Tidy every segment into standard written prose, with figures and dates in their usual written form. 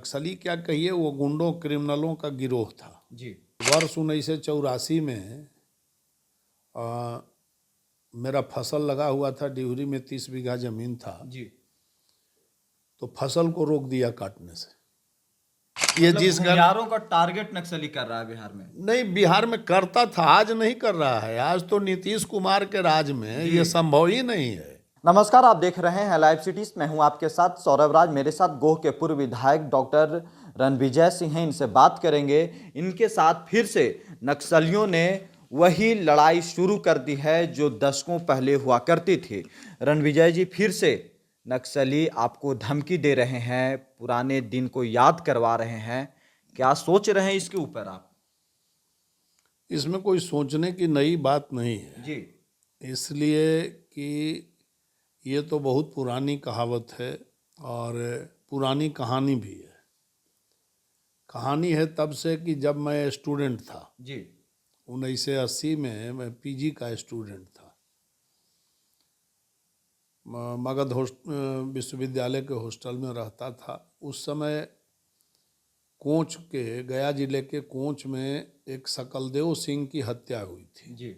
नक्सली क्या कहिए, वो गुंडों क्रिमिनलों का गिरोह था जी। वर्ष 1984 में मेरा फसल लगा हुआ था डिहरी में, 30 बीघा जमीन था। जी। तो फसल को रोक दिया काटने से। ये मतलब जिस घर भूमिहारों का टारगेट नक्सली कर रहा है बिहार में। नहीं, बिहार में करता था, आज नहीं कर रहा है। आज तो नीतीश कुमार के राज में जी। ये संभव ही नहीं है। नमस्कार, आप देख रहे हैं लाइव सिटीज। मैं हूं आपके साथ सौरभ राज। मेरे साथ गोह के पूर्व विधायक डॉक्टर रणविजय सिंह हैं। इनसे बात करेंगे। इनके साथ फिर से नक्सलियों ने वही लड़ाई शुरू कर दी है जो दशकों पहले हुआ करती थी। रणविजय जी, फिर से नक्सली आपको धमकी दे रहे हैं, पुराने दिन को याद करवा रहे हैं। क्या सोच रहे हैं इसके ऊपर आप? इसमें कोई सोचने की नई बात नहीं है जी। इसलिए कि ये तो बहुत पुरानी कहावत है और पुरानी कहानी भी है। कहानी है तब से कि जब मैं स्टूडेंट था। जी। 1980 में मैं पीजी का स्टूडेंट था। मगध विश्वविद्यालय के हॉस्टल में रहता था। उस समय कोंच के, गया जिले के कोंच में एक सकलदेव सिंह की हत्या हुई थी। जी।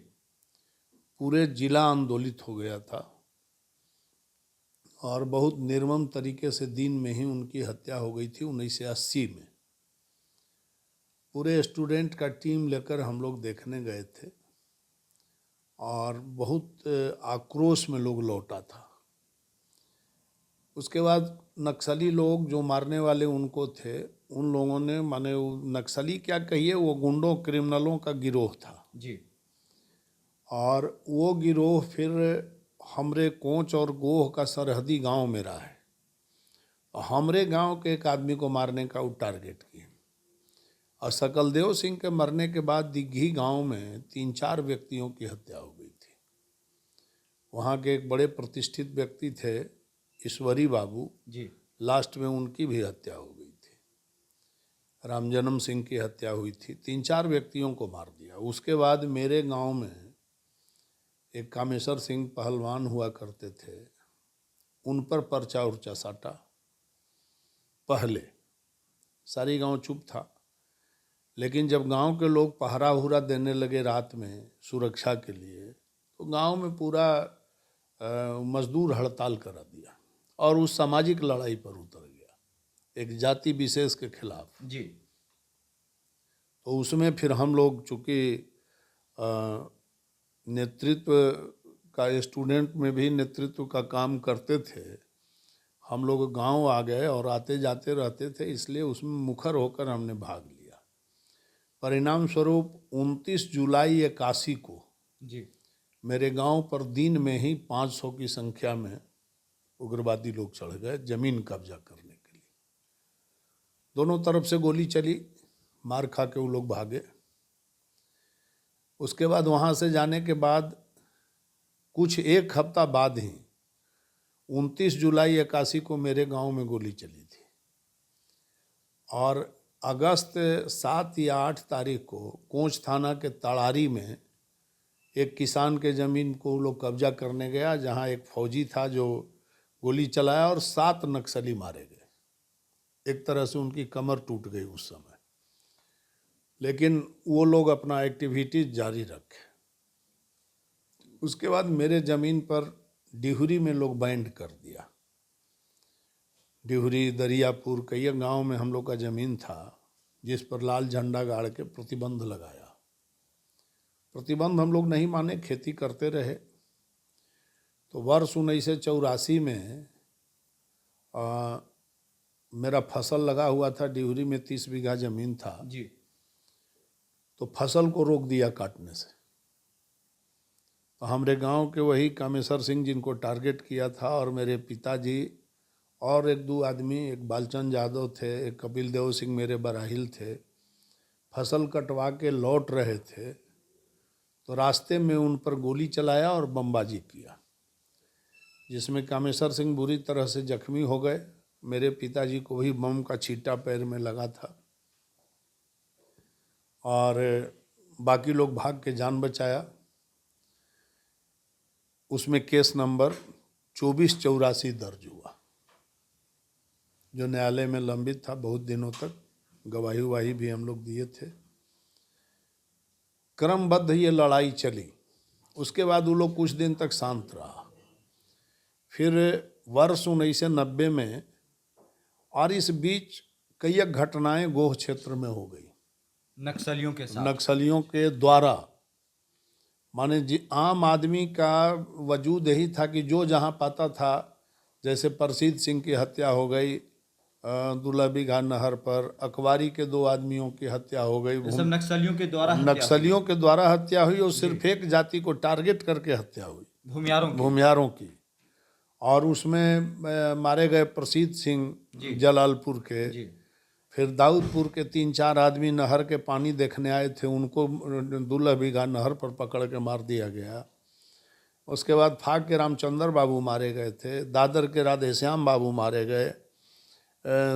पूरे जिला आंदोलित हो गया था और बहुत निर्मम तरीके से दिन में ही उनकी हत्या हो गई थी 1980 में। पूरे स्टूडेंट का टीम लेकर हम लोग देखने गए थे और बहुत आक्रोश में लोग लौटा था। उसके बाद नक्सली लोग जो मारने वाले उनको थे, उन लोगों ने, माने नक्सली क्या कहिए, वो गुंडों क्रिमिनलों का गिरोह था। जी। और वो गिरोह फिर हमरे कोंच और गोह का सरहदी गांव में रहा है। हमरे गांव के एक आदमी को मारने का वो टारगेट किए और सकलदेव सिंह के मरने के बाद दिग्घी गांव में 3-4 व्यक्तियों की हत्या हो गई थी। वहाँ के एक बड़े प्रतिष्ठित व्यक्ति थे, ईश्वरी बाबू। जी। लास्ट में उनकी भी हत्या हो गई थी। रामजन्म सिंह की हत्या हुई थी। 3-4 व्यक्तियों को मार दिया। उसके बाद मेरे गांव में एक कामेश्वर सिंह पहलवान हुआ करते थे, उन पर पर्चा उर्चा साटा। पहले सारी गांव चुप था, लेकिन जब गांव के लोग पहरा उहरा देने लगे रात में सुरक्षा के लिए, तो गांव में पूरा मजदूर हड़ताल करा दिया और उस सामाजिक लड़ाई पर उतर गया, एक जाति विशेष के खिलाफ। जी। तो उसमें फिर हम लोग चूँकि नेतृत्व का, स्टूडेंट में भी नेतृत्व का काम करते थे, हम लोग गांव आ गए और आते जाते रहते थे, इसलिए उसमें मुखर होकर हमने भाग लिया। परिणाम स्वरूप 29 जुलाई 81 को जी। मेरे गांव पर दिन में ही 500 की संख्या में उग्रवादी लोग चढ़ गए जमीन कब्जा करने के लिए। दोनों तरफ से गोली चली, मार खा के वो लोग भागे। उसके बाद वहाँ से जाने के बाद कुछ एक हफ्ता बाद ही 29 जुलाई 81 को मेरे गांव में गोली चली थी और अगस्त 7 या 8 तारीख को कोंच थाना के तड़ारी में एक किसान के ज़मीन को लोग कब्जा करने गया, जहां एक फौजी था जो गोली चलाया और 7 नक्सली मारे गए। एक तरह से उनकी कमर टूट गई उस समय, लेकिन वो लोग अपना एक्टिविटीज जारी रखे। उसके बाद मेरे ज़मीन पर डिहरी में लोग बैंड कर दिया। डिहरी, दरियापुर, कई गांव में हम लोग का ज़मीन था जिस पर लाल झंडा गाड़ के प्रतिबंध लगाया। प्रतिबंध हम लोग नहीं माने, खेती करते रहे। तो वर्ष 1984 में मेरा फसल लगा हुआ था डिहरी में, 30 बीघा जमीन था। जी। तो फसल को रोक दिया काटने से। तो हमारे गांव के वही कामेश्वर सिंह जिनको टारगेट किया था, और मेरे पिताजी और 1-2 आदमी, एक बालचंद यादव थे, एक कपिल देव सिंह मेरे बराहिल थे, फसल कटवा के लौट रहे थे। तो रास्ते में उन पर गोली चलाया और बमबाजी किया, जिसमें कामेश्वर सिंह बुरी तरह से जख्मी हो गए। मेरे पिताजी को भी बम का छींटा पैर में लगा था और बाकी लोग भाग के जान बचाया। उसमें केस नंबर 2484 दर्ज हुआ, जो न्यायालय में लंबित था बहुत दिनों तक, गवाही उवाही भी हम लोग दिए थे। क्रमबद्ध ये लड़ाई चली। उसके बाद वो लोग कुछ दिन तक शांत रहा। फिर वर्ष 1990 में, और इस बीच कई घटनाएं गोह क्षेत्र में हो गई नक्सलियों के साथ। नक्सलियों के द्वारा। माने आम आदमी का वजूद यही था कि जो जहाँ पाता था, जैसे प्रसिद्ध सिंह की हत्या हो गई दुल्हबीघा नहर पर, अखबारी के 2 आदमियों की हत्या हो गई, ये सब नक्सलियों के द्वारा हत्या हुई। नक्सलियों के द्वारा हत्या हुई, और सिर्फ एक जाति को टारगेट करके हत्या हुई, भूमियारों की। और उसमें मारे गए प्रसिद्ध सिंह जलालपुर के, फिर दाऊदपुर के 3-4 आदमी नहर के पानी देखने आए थे, उनको दुल्हबीघा नहर पर पकड़ के मार दिया गया। उसके बाद फाग के रामचंद्र बाबू मारे गए थे, दादर के राधेश्याम बाबू मारे गए,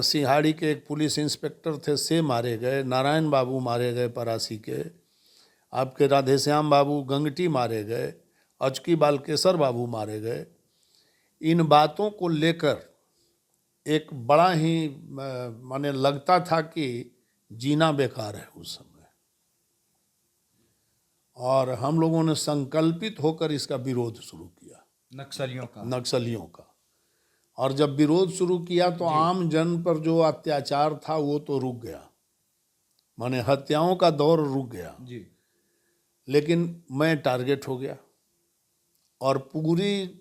सिंहाड़ी के एक पुलिस इंस्पेक्टर थे से मारे गए, नारायण बाबू मारे गए परासी के, आपके राधेश्याम बाबू गंगटी मारे गए, अचकी बालकेश्वर बाबू मारे गए। इन बातों को लेकर एक बड़ा ही माने लगता था कि जीना बेकार है उस समय, और हम लोगों ने संकल्पित होकर इसका विरोध शुरू किया, नक्सलियों का। और जब विरोध शुरू किया तो आम जन पर जो अत्याचार था वो तो रुक गया, माने हत्याओं का दौर रुक गया जी। लेकिन मैं टारगेट हो गया, और पूरी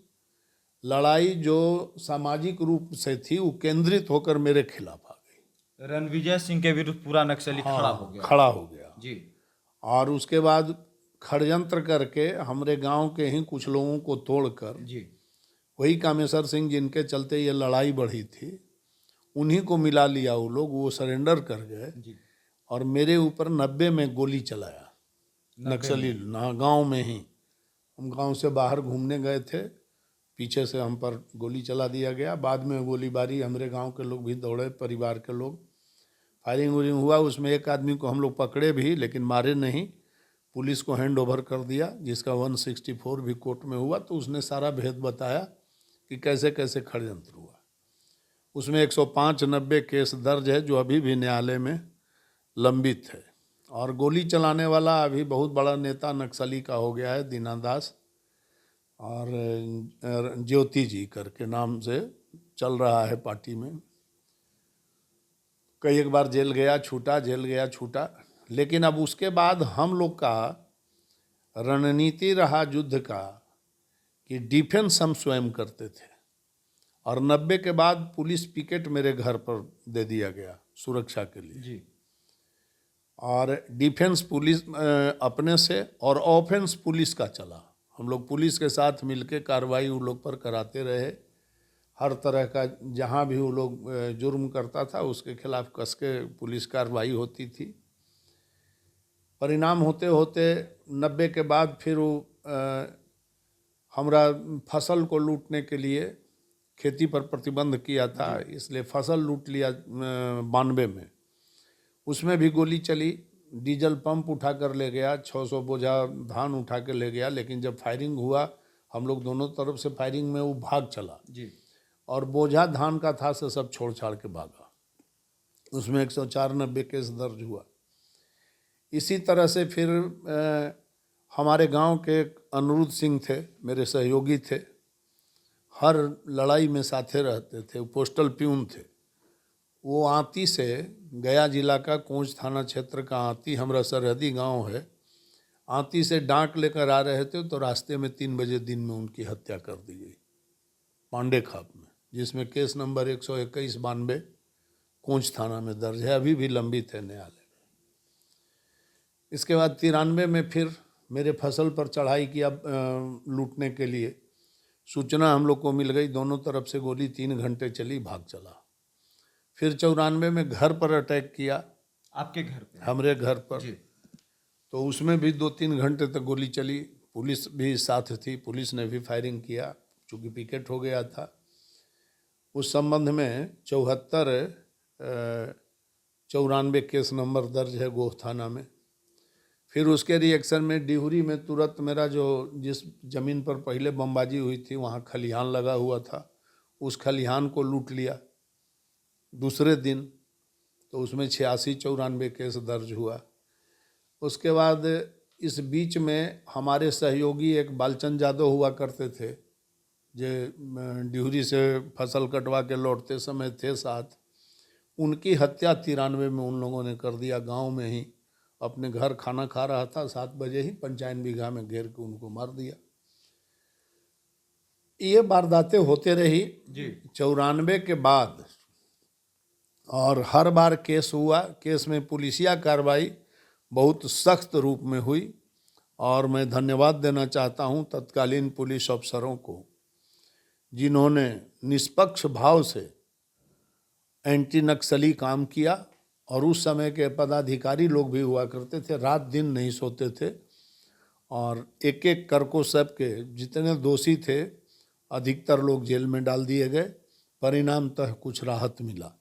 लड़ाई जो सामाजिक रूप से थी वो केंद्रित होकर मेरे खिलाफ आ गई। रणविजय सिंह के विरुद्ध पूरा नक्सली खड़ा हो गया जी। और उसके बाद षड्यंत्र करके हमारे गांव के ही कुछ लोगों को तोड़कर जी, वही कामेश्वर सिंह जिनके चलते ये लड़ाई बढ़ी थी, उन्हीं को मिला लिया वो लोग, वो सरेंडर कर गए। और मेरे ऊपर 90 में गोली चलाया नक्सली गांव में ही। हम गांव से बाहर घूमने गए थे, पीछे से हम पर गोली चला दिया गया। बाद में गोलीबारी, हमारे गांव के लोग भी दौड़े, परिवार के लोग, फायरिंग वूरिंग हुआ। उसमें एक आदमी को हम लोग पकड़े भी, लेकिन मारे नहीं, पुलिस को हैंड ओवर कर दिया, जिसका 164 भी कोर्ट में हुआ। तो उसने सारा भेद बताया कि कैसे कैसे षड्यंत्र हुआ। उसमें 105-90 केस दर्ज है जो अभी भी न्यायालय में लंबित है। और गोली चलाने वाला अभी बहुत बड़ा नेता नक्सली का हो गया है, दीनादास, और ज्योति जी करके नाम से चल रहा है पार्टी में। कई एक बार जेल गया छूटा, जेल गया छूटा। लेकिन अब उसके बाद हम लोग का रणनीति रहा युद्ध का कि डिफेंस हम स्वयं करते थे। और 90 के बाद पुलिस पिकेट मेरे घर पर दे दिया गया सुरक्षा के लिए जी। और डिफेंस पुलिस अपने से, और ऑफेंस पुलिस का चला। हम लोग पुलिस के साथ मिलके कार्रवाई उन लोग पर कराते रहे। हर तरह का जहाँ भी वो लोग जुर्म करता था उसके खिलाफ कस के पुलिस कार्रवाई होती थी। परिणाम होते होते 90 के बाद फिर वो हमरा फसल को लूटने के लिए खेती पर प्रतिबंध किया था, इसलिए फसल लूट लिया 92 में। उसमें भी गोली चली, डीजल पंप उठा कर ले गया, 600 बोझा धान उठा कर ले गया। लेकिन जब फायरिंग हुआ, हम लोग दोनों तरफ से फायरिंग में वो भाग चला जी। और बोझा धान का था से सब छोड़ छाड़ के भागा। उसमें 104-90 केस दर्ज हुआ। इसी तरह से फिर हमारे गांव के अनिरुद्ध सिंह थे, मेरे सहयोगी थे, हर लड़ाई में साथे रहते थे, पोस्टल प्यून थे। वो आंती से, गया जिला का कोंच थाना क्षेत्र का आंती हमारा सरहदी गांव है, आंती से डांक लेकर आ रहे थे तो रास्ते में 3 बजे दिन में उनकी हत्या कर दी गई पांडे खाप में, जिसमें केस नंबर 121-92 कोंच थाना में दर्ज है, अभी भी लंबित है न्यायालय में। इसके बाद 93 में फिर मेरे फसल पर चढ़ाई किया लूटने के लिए। सूचना हम लोग को मिल गई, दोनों तरफ से गोली 3 घंटे चली, भाग चला। फिर 94 में घर पर अटैक किया। आपके घर पे? हमारे घर पर जी। तो उसमें भी 2-3 घंटे तक गोली चली, पुलिस भी साथ थी, पुलिस ने भी फायरिंग किया चूँकि पिकेट हो गया था। उस संबंध में 74-94 केस नंबर दर्ज है गोह थाना में। फिर उसके रिएक्शन में डिहुरी में तुरंत मेरा जो जिस ज़मीन पर पहले बमबाजी हुई थी वहाँ खलिहान लगा हुआ था, उस खलिहान को लूट लिया दूसरे दिन, तो उसमें 86-94 केस दर्ज हुआ। उसके बाद इस बीच में हमारे सहयोगी एक बालचंद यादव हुआ करते थे, जो डिहरी से फसल कटवा के लौटते समय थे साथ। उनकी हत्या 93 में उन लोगों ने कर दिया, गांव में ही। अपने घर खाना खा रहा था, 7 बजे ही 55 बीघा में घेर के उनको मार दिया। ये वारदातें होते रही जी। 94 के बाद, और हर बार केस हुआ। केस में पुलिसिया कार्रवाई बहुत सख्त रूप में हुई, और मैं धन्यवाद देना चाहता हूं तत्कालीन पुलिस अफसरों को, जिन्होंने निष्पक्ष भाव से एंटी नक्सली काम किया। और उस समय के पदाधिकारी लोग भी हुआ करते थे, रात दिन नहीं सोते थे, और एक एक कर को सबके जितने दोषी थे अधिकतर लोग जेल में डाल दिए गए। परिणामतः कुछ राहत मिला।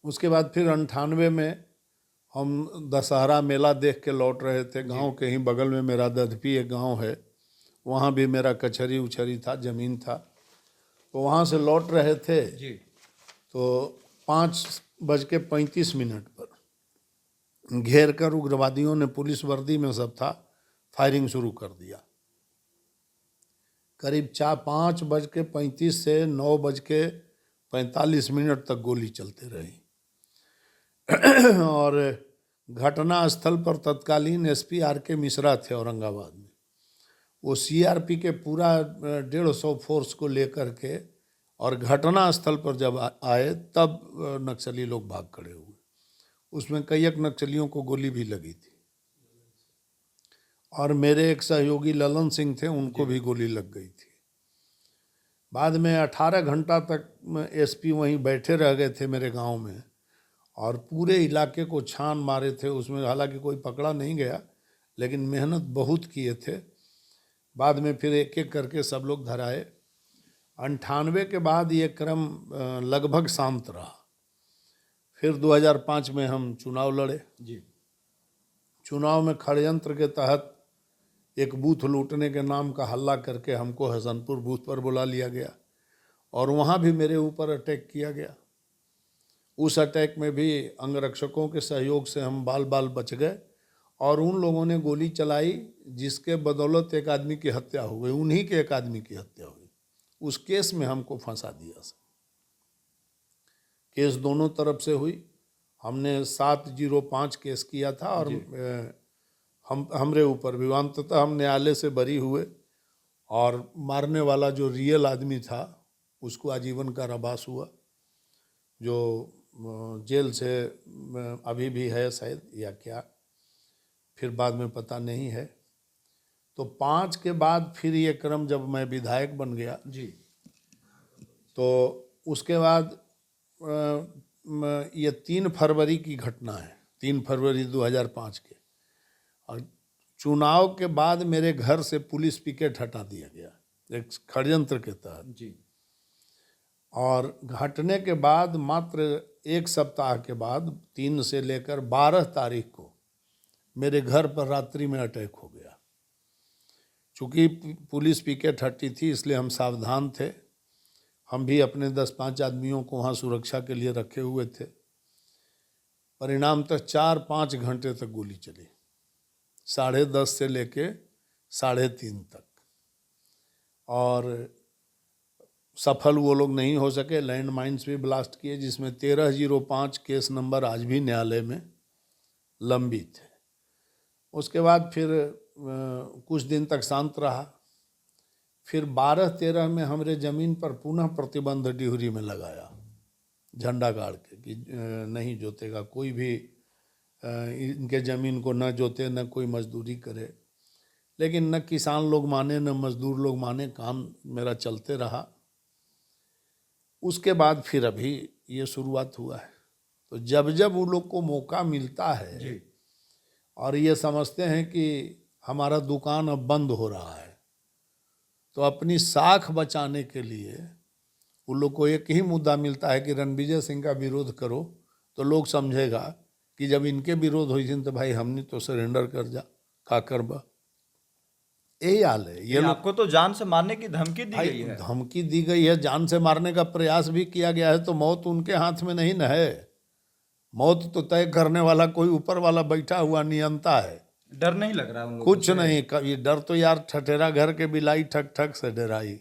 उसके बाद फिर 98 में हम दशहरा मेला देख के लौट रहे थे। गांव के ही बगल में मेरा दधपी एक गांव है, वहाँ भी मेरा कचहरी उचहरी था, ज़मीन था। तो वहाँ से लौट रहे थे जी। तो 5:35 पर घेर कर उग्रवादियों ने, पुलिस वर्दी में सब था, फायरिंग शुरू कर दिया। करीब 5:35 से 9:45 तक गोली चलते रही। और घटना स्थल पर तत्कालीन एसपी आर.के. मिश्रा थे औरंगाबाद में। वो सीआरपी के पूरा 150 फोर्स को लेकर के, और घटना स्थल पर जब आए तब नक्सली लोग भाग खड़े हुए। उसमें कई एक नक्सलियों को गोली भी लगी थी, और मेरे एक सहयोगी ललन सिंह थे, उनको भी गोली लग गई थी। बाद में 18 घंटा तक एसपी वहीं बैठे रह गए थे मेरे गांव में, और पूरे इलाके को छान मारे थे। उसमें हालांकि कोई पकड़ा नहीं गया, लेकिन मेहनत बहुत किए थे। बाद में फिर एक एक करके सब लोग धराए। 98 के बाद ये क्रम लगभग शांत रहा। फिर 2005 में हम चुनाव लड़े। जी। चुनाव में षड्यंत्र के तहत एक बूथ लूटने के नाम का हल्ला करके हमको हसनपुर बूथ पर बुला लिया गया, और वहाँ भी मेरे ऊपर अटैक किया गया। उस अटैक में भी अंगरक्षकों के सहयोग से हम बाल बाल बच गए, और उन लोगों ने गोली चलाई जिसके बदौलत एक आदमी की हत्या हो गई। उन्हीं के एक आदमी की हत्या हुई। उस केस में हमको फंसा दिया। केस दोनों तरफ से हुई। हमने 705 केस किया था, और हमरे ऊपर भी अंततः हम न्यायालय से बरी हुए, और मारने वाला जो रियल आदमी था उसको आजीवन कारावास हुआ, जो जेल से अभी भी है शायद, या क्या, फिर बाद में पता नहीं है। तो 5 के बाद फिर ये क्रम, जब मैं विधायक बन गया जी। तो उसके बाद ये 3 फरवरी की घटना है, 3 फरवरी 2005 के। और चुनाव के बाद मेरे घर से पुलिस पिकेट हटा दिया गया एक षड्यंत्र के तहत। जी। और घटने के बाद मात्र 1 सप्ताह के बाद 3 से लेकर 12 तारीख को मेरे घर पर रात्रि में अटैक हो गया। चूँकि पुलिस पिकेट हटी थी इसलिए हम सावधान थे। हम भी अपने 10-5 आदमियों को वहाँ सुरक्षा के लिए रखे हुए थे। परिणाम तक 4-5 घंटे तक गोली चली, 10:30 से लेके 3:30 तक, और सफल वो लोग नहीं हो सके। लैंड माइन्स भी ब्लास्ट किए, जिसमें 1305 केस नंबर आज भी न्यायालय में लंबित है। उसके बाद फिर कुछ दिन तक शांत रहा। फिर 12-13 में हमारे ज़मीन पर पुनः प्रतिबंध डिहरी में लगाया, झंडा गाड़ के, कि नहीं जोतेगा कोई भी, इनके ज़मीन को न जोते, न कोई मजदूरी करे। लेकिन न किसान लोग माने, न मजदूर लोग माने। काम मेरा चलते रहा। उसके बाद फिर अभी ये शुरुआत हुआ है। तो जब जब उन लोग को मौका मिलता है जी। और ये समझते हैं कि हमारा दुकान अब बंद हो रहा है, तो अपनी साख बचाने के लिए उन लोग को एक ही मुद्दा मिलता है कि रणविजय सिंह का विरोध करो, तो लोग समझेगा कि जब इनके विरोध हुई थी तो भाई हमने तो सरेंडर कर जा, का करबा। यही हाल है। ये लोग आपको तो जान से मारने की धमकी दी गई है। धमकी दी गई है, जान से मारने का प्रयास भी किया गया है, तो मौत उनके हाथ में नहीं न है। मौत तो तय करने वाला कोई ऊपर वाला बैठा हुआ नियंता है। डर नहीं लग रहा है उन लोगों कुछ नहीं, कभी डर तो यार ठठेरा घर के बिलाई ठक ठक से डराई।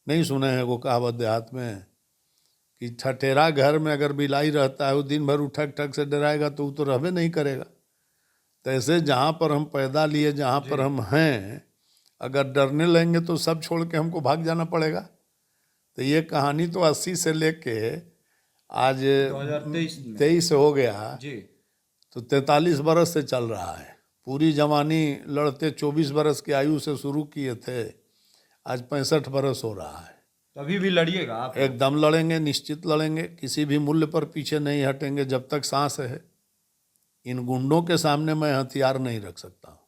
नहीं सुने हैं वो कहावत देहात में कि ठठेरा घर में अगर बिलाई रहता है वो दिन भर ठक ठक से डराएगा तो वो तो रहबे नहीं करेगा। तो ऐसे जहाँ पर हम पैदा लिए, जहाँ पर हम हैं, अगर डरने लगेंगे तो सब छोड़ के हमको भाग जाना पड़ेगा। तो ये कहानी तो 80 से लेके आज 2023 हो गया जी। तो 43 बरस से चल रहा है। पूरी जवानी लड़ते 24 बरस की आयु से शुरू किए थे, आज 65 बरस हो रहा है। तभी भी लड़िएगा आप? एकदम लड़ेंगे, निश्चित लड़ेंगे, किसी भी मूल्य पर पीछे नहीं हटेंगे जब तक सांस है। इन गुंडों के सामने मैं हथियार नहीं रख सकता हूँ,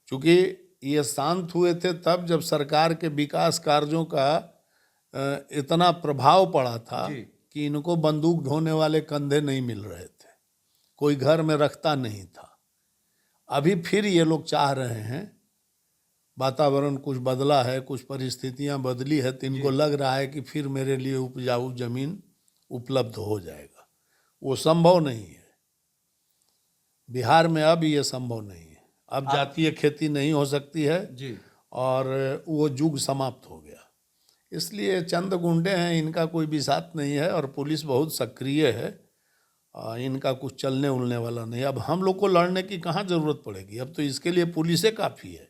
क्योंकि ये शांत हुए थे तब जब सरकार के विकास कार्यों का इतना प्रभाव पड़ा था कि इनको बंदूक ढोने वाले कंधे नहीं मिल रहे थे, कोई घर में रखता नहीं था। अभी फिर ये लोग चाह रहे हैं, वातावरण कुछ बदला है, कुछ परिस्थितियां बदली है, तो इनको लग रहा है कि फिर मेरे लिए उपजाऊ जमीन उपलब्ध हो जाएगा। वो संभव नहीं है। बिहार में अब ये संभव नहीं है। अब जातीय खेती नहीं हो सकती है जी। और वो युग समाप्त हो गया। इसलिए चंद गुंडे हैं, इनका कोई विसात नहीं है और पुलिस बहुत सक्रिय है। इनका कुछ चलने उलने वाला नहीं। अब हम लोग को लड़ने की कहाँ जरूरत पड़ेगी, अब तो इसके लिए पुलिस काफ़ी है।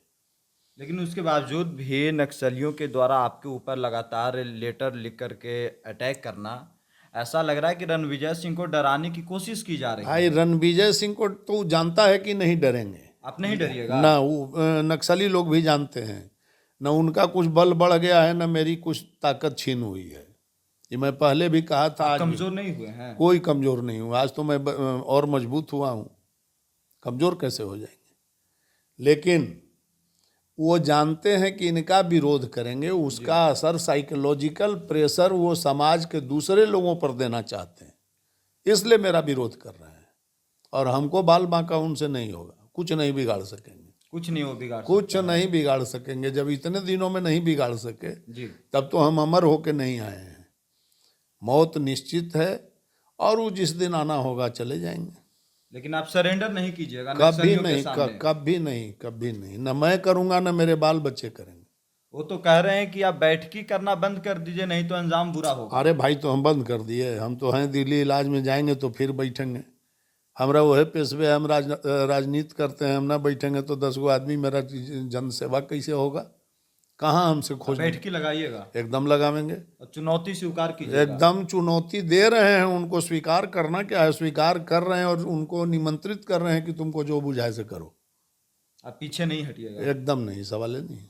लेकिन उसके बावजूद भी नक्सलियों के द्वारा आपके ऊपर लगातार लेटर लिख करके अटैक करना, ऐसा लग रहा है कि रणविजय सिंह को डराने की कोशिश की जा रही है। भाई रणविजय सिंह को तो जानता है कि नहीं डरेंगे। आप नहीं डरिएगा ना वो नक्सली लोग भी जानते हैं, न उनका कुछ बल बढ़ गया है, न मेरी कुछ ताकत छीन हुई है। ये मैं पहले भी कहा था। आज कमजोर नहीं हुए हैं? कोई कमजोर नहीं हूँ, आज तो मैं और मजबूत हुआ हूँ। कमजोर कैसे हो जाएंगे? लेकिन वो जानते हैं कि इनका विरोध करेंगे, उसका असर साइकोलॉजिकल प्रेशर वो समाज के दूसरे लोगों पर देना चाहते हैं, इसलिए मेरा विरोध कर रहे हैं। और हमको बाल बांका उनसे नहीं होगा, कुछ नहीं बिगाड़ सकेंगे। कुछ नहीं हो बिगाड़ कुछ नहीं बिगाड़ सकेंगे। जब इतने दिनों में नहीं बिगाड़ सके जी। तब तो हम अमर होके नहीं आए हैं। मौत निश्चित है और वो जिस दिन आना होगा चले जाएंगे। लेकिन आप सरेंडर नहीं कीजिएगा कभी नक्सलियों के नहीं, सामने। कभी नहीं, कभी नहीं। न मैं करूंगा न मेरे बाल बच्चे करेंगे। वो तो कह रहे हैं कि आप बैठकी करना बंद कर दीजिए, नहीं तो अंजाम बुरा होगा। अरे भाई, तो हम बंद कर दिए। हम तो हैं दिल्ली इलाज में, जाएंगे तो फिर बैठेंगे। हमारा वो है पेशवे, हम राजनीति करते हैं। हम ना बैठेंगे तो 10 गो आदमी मेरा जन सेवा कैसे होगा? कहाँ हमसे खोज? बैठकी लगाइएगा, एकदम लगावेंगे। और चुनौती स्वीकार कीजिएगा। एकदम चुनौती दे रहे हैं उनको। स्वीकार करना क्या है, स्वीकार कर रहे हैं और उनको निमंत्रित कर रहे हैं कि तुमको जो बुझाए से करो। आप पीछे नहीं हटिएगा। एकदम नहीं, सवाल ही नहीं।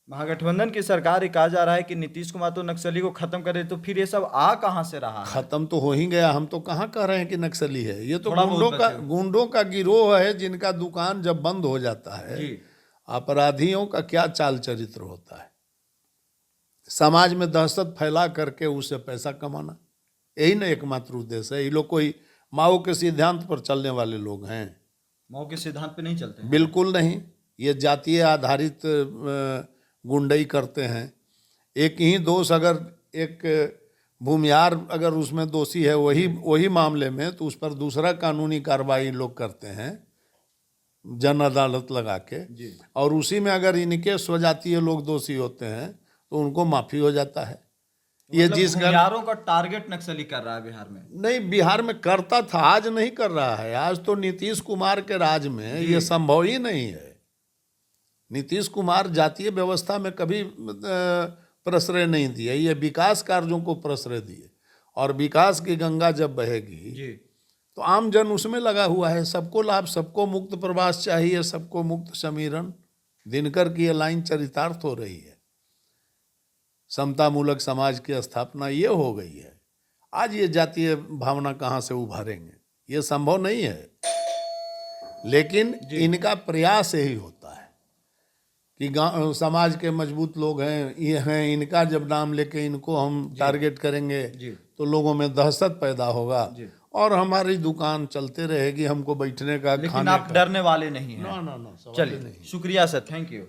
महागठबंधन की सरकार, ये कहा जा रहा है कि नीतीश कुमार तो नक्सली को खत्म करे, तो फिर ये सब आ कहां से रहा है? खत्म तो हो ही गया। हम तो कहाँ कह रहे हैं कि नक्सली है। ये तो थोड़ा बहुत गुंडों का गिरोह है, जिनका दुकान जब बंद हो जाता है, जी। अपराधियों का क्या चाल चरित्र होता है। समाज में दहशत फैला करके उससे पैसा कमाना, यही ना एकमात्र उद्देश्य है। ये लोग कोई माओ के सिद्धांत पर चलने वाले लोग हैं? माओ के सिद्धांत पे नहीं चलते हैं। बिल्कुल नहीं। ये जातीय आधारित गुंडई करते हैं। एक ही दोष, अगर एक भूमिहार अगर उसमें दोषी है वही मामले में, तो उस पर दूसरा कानूनी कार्रवाई लोग करते हैं, जन अदालत लगा के। जी। और उसी में अगर इनके स्वजातीय लोग दोषी होते हैं तो उनको माफी हो जाता है। ये जिस भूमिहारों का टारगेट नक्सली कर रहा है बिहार में। नहीं, बिहार में करता था, आज नहीं कर रहा है। आज तो नीतीश कुमार के राज में ये संभव ही नहीं है। नीतीश कुमार जातीय व्यवस्था में कभी प्रश्रय नहीं दिए, ये विकास कार्यों को प्रश्रय दिए। और विकास की गंगा जब बहेगी जी। तो आम जन उसमें लगा हुआ है। सबको लाभ, सबको मुक्त प्रवास चाहिए, सबको मुक्त समीरण। दिनकर की ये लाइन चरितार्थ हो रही है। समतामूलक समाज की स्थापना ये हो गई है। आज ये जातीय भावना कहाँ से उभारेंगे? ये संभव नहीं है। लेकिन इनका प्रयास यही होता है कि गांव समाज के मजबूत लोग हैं, ये हैं, इनका जब नाम लेके इनको हम टारगेट करेंगे तो लोगों में दहशत पैदा होगा और हमारी दुकान चलते रहेगी, हमको बैठने का, लेकिन खाने आप का। डरने वाले नहीं हैं। ना ना ना, सवाल ही चलिए, नहीं। शुक्रिया सर, थैंक यू।